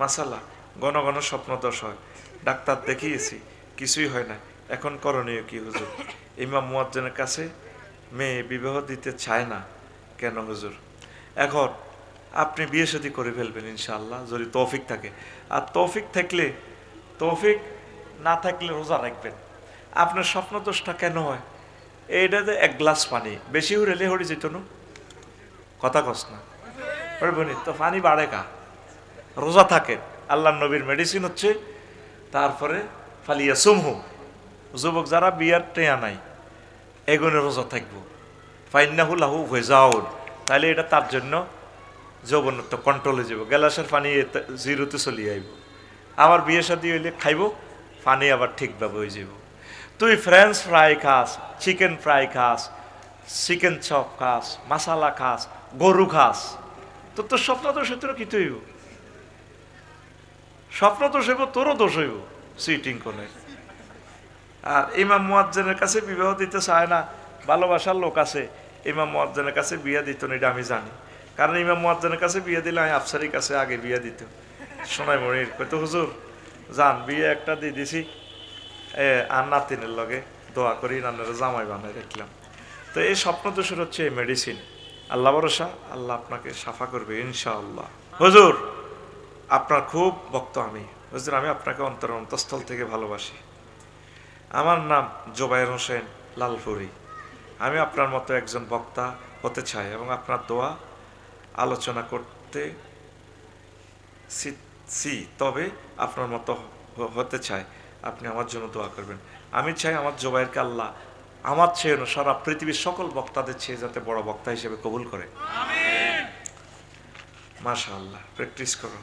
মাসালা ঘন ঘন স্বপ্নদোষ হয়, ডাক্তার দেখিয়েছি, কিছুই হয় না। এখন করণীয় কি হুজুর? ইমাম মুয়াজ্জিনের কাছে মেয়ে বিবাহ দিতে চায় না কেন হুজুর? এখন আপনি বিয়ে শাদী করে ফেলবেন ইনশাআল্লাহ, যদি তৌফিক থাকে। আর তৌফিক না থাকলে রোজা রাখবেন। আপনার স্বপ্নদোষটা কেন হয়? এইটাতে এক গ্লাস পানি বেশি উড়েলে হরি যেত না, কথা কস না বনি তো পানি বাড়ে কা, রোজা থাকে। আল্লাহ নবীর মেডিসিন হচ্ছে তারপরে ফালিয়া সুমহু, যুবক যারা বিয়ার টেয়া নাই এগুলো রোজা থাকবো, ফাইন্নাহু লাহু ভেজাউন, তাহলে এটা তার জন্য যৌবনত্ব কন্ট্রোলে যাব, গ্যালাসের পানি জিরোতে চলিয়ে আইব। আমার বিয়ে শাদী হইলে খাইব পানি আবার ঠিকভাবে হয়ে যাব। তুই ফ্রেঞ্চ ফ্রাই খাস, চিকেন ফ্রাই খাস, চিকেন চপ খাস, মশালা খাস, গরু খাস, তোর স্বপ্ন দোষ তোর কি হইব? স্বপ্ন দোষ হইব, তোরও দোষ হইব সিটিং কোনে। আর ইমাম মুয়াজ্জিনের কাছে বিবাহ দিতে চায় না, ভালোবাসার লোক আছে, ইমাম মুয়াজ্জিনের কাছে বিয়া দিত না, এটা আমি জানি। কারণ ইমাম মুয়াজ্জিনের কাছে বিয়ে দিলে আমি আফসারির কাছে আগে বিয়ে দিত। সোনাই মনির কইতো হুজুর যান বিয়ে একটা দিয়ে দিছি, আর নাতিনের লগে দোয়া করি নানের জামাই বানাই রাখলাম। তো এই স্বপ্ন দোষের হচ্ছে এই মেডিসিন। আল্লাহ ভরসা, আল্লাহ আপনাকে সাফা করবে ইনশাআল্লাহ। হুজুর আপনার খুব ভক্ত আমি, হুজুর আমি আপনাকে অন্তঃস্থল থেকে ভালোবাসি। আমার নাম জোবায়ের হোসেন লালপুরি। আমি আপনার মতো একজন বক্তা হতে চাই এবং আপনার দোয়া আলোচনা করতে তবে আপনার মতো হতে চাই। আপনি আমার জন্য দোয়া করবেন। আমি চাই আমার জোবায়েরকে আল্লাহ আমার চেয়ে সারা পৃথিবীর সকল বক্তাদের চেয়ে যাতে বড় বক্তা হিসেবে কবুল করে। মাশাআল্লাহ, প্র্যাকটিস করো।